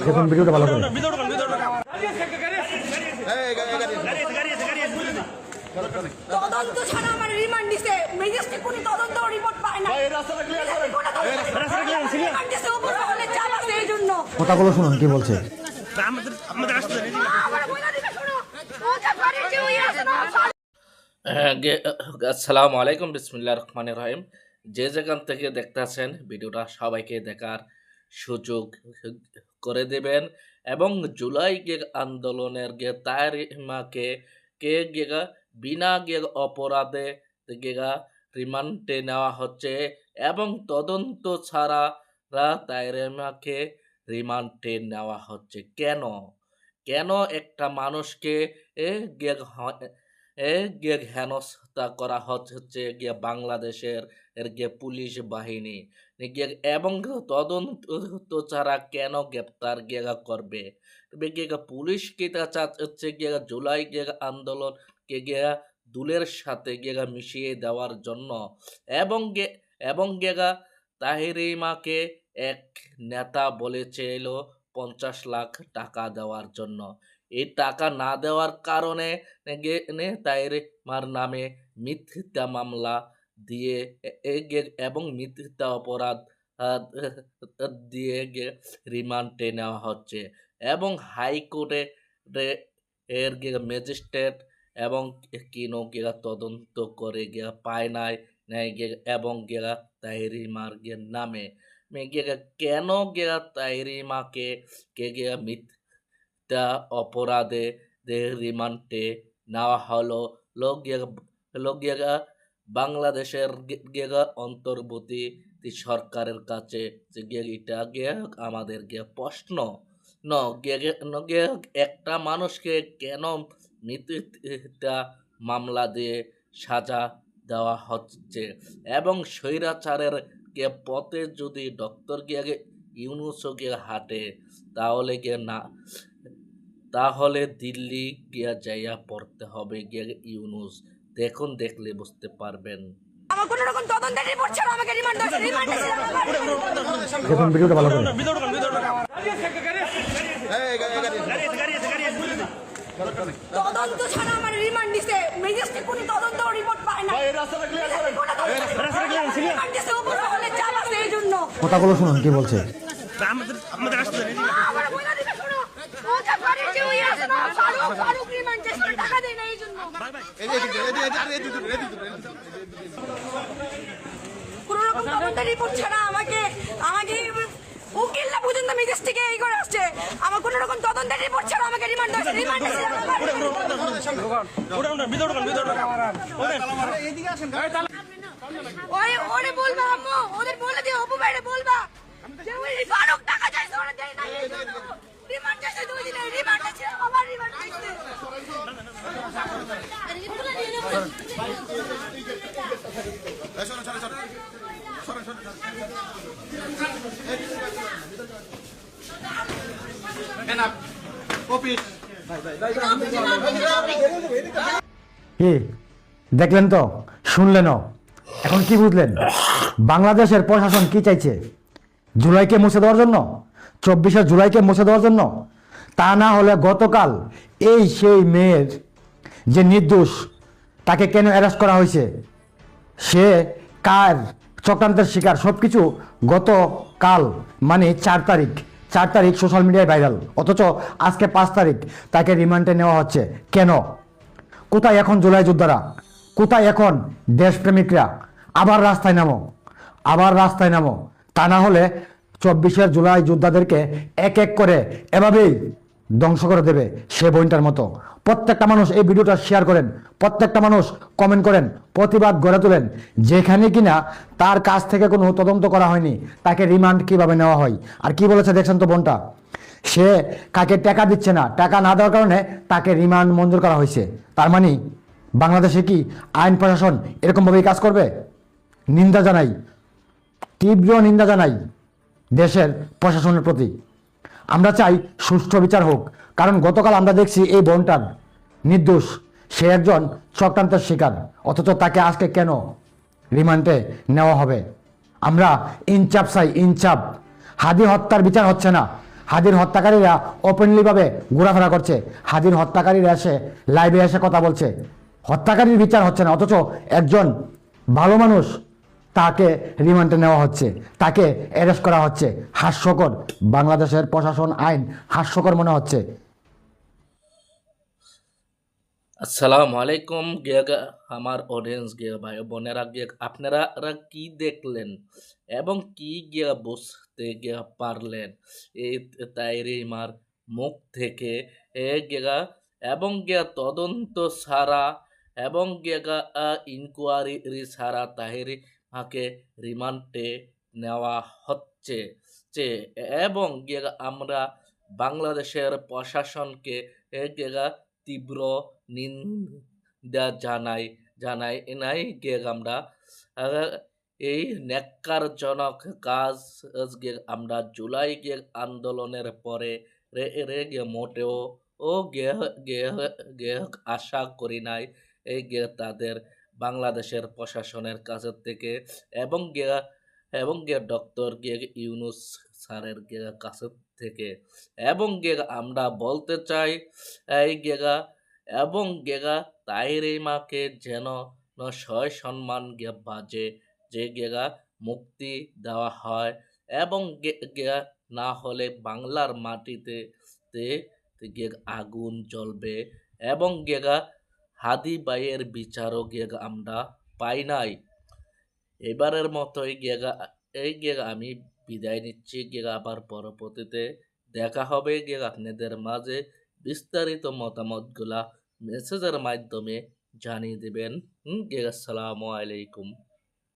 দেখুন ভিডিওটা ভালো করে। তদন্ত ছাড়া আমার রিমান্ড দিছে, ম্যাজিস্ট্রেট কোনো তদন্ত রিপোর্ট পায় না। রিমান্ড দিছে উপরে হলে চাপ আছে এই জন্য। কথাগুলো শুনুন কি বলছে। আসসালামু আলাইকুম, বিসমিল্লাহির রহমানির রহিম। যে যেখান থেকে দেখতেছেন ভিডিওটা সবাইকে দেখার সুযোগ করে দেবেন এবং জুলাই আন্দোলনের তারিমাকে বিনা অপরাধে রিমান্ডে নেওয়া হচ্ছে এবং তদন্ত ছাড়া তারিমাকে রিমান্ডে নেওয়া হচ্ছে। কেন কেন একটা মানুষকে হেনস্থা করা হচ্ছে বাংলাদেশের পুলিশ বাহিনী এবং তদন্ত ছাড়া কেন গ্রেপ্তার করবে? পুলিশ কি চাচ্ছে জুলাই আন্দোলনকে দুলের সাথে মিশিয়ে দেওয়ার জন্য এবং তাহিরিমাকে এক নেতা বলেছিল 50 লাখ টাকা দেওয়ার জন্য। এই টাকা না দেওয়ার কারণে তাহিরিমার নামে মিথ্যা মামলা দিয়ে এবং মিথ্যা অপরাধ দিয়ে রিমান্ডে নেওয়া হচ্ছে এবং হাইকোর্টে এর ম্যাজিস্ট্রেট এবং তদন্ত করে পায় নাই এবং তাহিরিমার নামে কেন তাহিরিমাকে মিথ্যা অপরাধে রিমান্ডে নেওয়া হলো। বাংলাদেশের অন্তর্বর্তী সরকারের কাছে এটা আমাদের প্রশ্ন একটা মানুষকে কেন মিথ্যা মামলা দিয়ে সাজা দেওয়া হচ্ছে এবং স্বৈরাচারের পথে যদি ডক্টর ইউনূস হাঁটে তাহলে দিল্লি যাইয়া পড়তে হবে ইউনূস। দেখলে বুঝতে পারবেন। আমার কোনো রকম তদন্তের রিপোর্ট ছাড়া আমাকে রিমান্ড দিছে। দেখুন ভিডিওটা ভালো করে। তদন্ত ছাড়া আমার রিমান্ড দিছে, ম্যাজিস্ট্রেট কোনো তদন্ত রিপোর্ট পায় না। রিমান্ড দিছে উপরে হলে চাপ আছে এই জন্য। কথাগুলো শুনুন কি বলছে। ফারুক রিমান্ড দিছে, টাকা দেয় না এই জন্য। কোনো রকম তদন্তের রিপোর্ট ছাড়া আমাকে উকিলরা পর্যন্ত ম্যাজিস্ট্রেটকে এই করে আসছে। আমার কোনো রকম তদন্তের রিপোর্ট ছাড়া আমাকে রিমান্ড দিছে। রিমান্ড দিছে ওরে বলবা আম্মু, ওদের বলে দিও, অপু ভাইরে বলবা যে ওই ফারুক টাকা চাইছে, ওরা দেয় না এই জন্য। রিমান্ড চাইছে 2 দিনে, রিমান্ড আছে, আবার রিমান্ড চাইছে। কি দেখলেন তো, শুনলেন? এখন কি বুঝলেন বাংলাদেশের প্রশাসন কি চাইছে? জুলাইকে মুছে দেওয়ার জন্য, 24শে জুলাইকে মুছে দেওয়ার জন্য। তা না হলে গতকাল সেই মেয়ের যে নির্দোষ, তাকে কেন অ্যারেস্ট করা হয়েছে, সে কার চক্রান্তের শিকার, সব কিছু গতকাল মানে 4 তারিখ সোশ্যাল মিডিয়ায় ভাইরাল। অথচ আজকে 5 তারিখ তাকে রিমান্ডে নেওয়া হচ্ছে কেন? কোথায় এখন জুলাই যোদ্ধারা? কোথায় এখন দেশপ্রেমিকরা? আবার রাস্তায় নামো। তা না হলে 24শে জুলাই যোদ্ধাদেরকে এক এক করে এভাবেই ধ্বংস করে দেবে সে বইনটার মতো। প্রত্যেকটা মানুষ এই ভিডিওটা শেয়ার করেন, প্রত্যেকটা মানুষ কমেন্ট করেন, প্রতিবাদ গড়ে তোলেন। যেখানে কিনা তার কাছ থেকে কোনো তদন্ত করা হয়নি, তাকে রিমান্ড কিভাবে নেওয়া হয়। আর কি বলেছে দেখছেন তো বোনটা, সে কাকে টাকা দিচ্ছে না, টাকা না দেওয়ার কারণে তাকে রিমান্ড মঞ্জুর করা হয়েছে। তার মানে বাংলাদেশে কি আইন প্রশাসন এরকমভাবেই কাজ করবে? নিন্দা জানাই, তীব্র নিন্দা জানাই দেশের প্রশাসনের প্রতি। আমরা চাই সুষ্ঠু বিচার হোক, কারণ গতকাল আমরা দেখছি এই বোনটার নির্দোষ, সে একজন চক্রান্তের শিকার। অথচ তাকে আজকে কেন রিমান্ডে নেওয়া হবে? আমরা ইনসাফ চাই, ইনসাফ। হাদি হত্যার বিচার হচ্ছে না। হাদির হত্যাকারীরা ওপেনলি ভাবে ঘোরাফেরা করছে। হাদির হত্যাকারীরা এসে লাইভে এসে কথা বলছে। হত্যাকারীর বিচার হচ্ছে না, অথচ একজন ভালো মানুষ তাকে রিমান্ডে নেওয়া হচ্ছে, তাকে অ্যারেস্ট করা হচ্ছে। হাস্যকর, বাংলাদেশের প্রশাসন আইন হাস্যকর মনে হচ্ছে। আসসালামু আলাইকুম গিয়া আমার অডিয়েন্স গিয়া ভাই বোনেরা গিয়া আপনারা কি দেখলেন এবং কি গিয়া বুঝতে গিয়া পারলেন এই তাইরিমার মুখ থেকে গিয়া এবং গিয়া তদন্ত ছাড়া এবং গিয়া ইনকোয়ারি ছাড়া তাহিরিমাকে রিমান্ডে নেওয়া হচ্ছে এবং গিয়া আমরা বাংলাদেশের প্রশাসনকে গিয়া তীব্র নিন্দা জানাই নাই গে আমরা আহ, এই ন্যাক্কারজনক কাজ গে আমরা জুলাই গে আন্দোলনের পরে রে গে মোটেও গে গে গে আশা করি নাই এই গে তাদের বাংলাদেশের প্রশাসনের কাছে থেকে এবং গে ডক্টর গে ইউনুস স্যারের গে কাছে থেকে এবং গে আমরা বলতে চাই এই গেগা এবং গেগা তাইরিমাকে যেন সয় সম্মান গে বাজে যে গেগা মুক্তি দেওয়া হয় এবং গেগা না হলে বাংলার মাটিতে আগুন জ্বলবে এবং গেগা হাদি বাইয়ের বিচারও গেগা আমরা পাই নাই। এবারের মতো এই গেগা আমি বিদায় নিচ্ছি। গেগা আবার পরবর্তীতে দেখা হবে। গেগা আপনাদের মাঝে বিস্তারিত মতামতগুলা মেসেজের মাধ্যমে জানিয়ে দেবেন। আসসালামু আলাইকুম।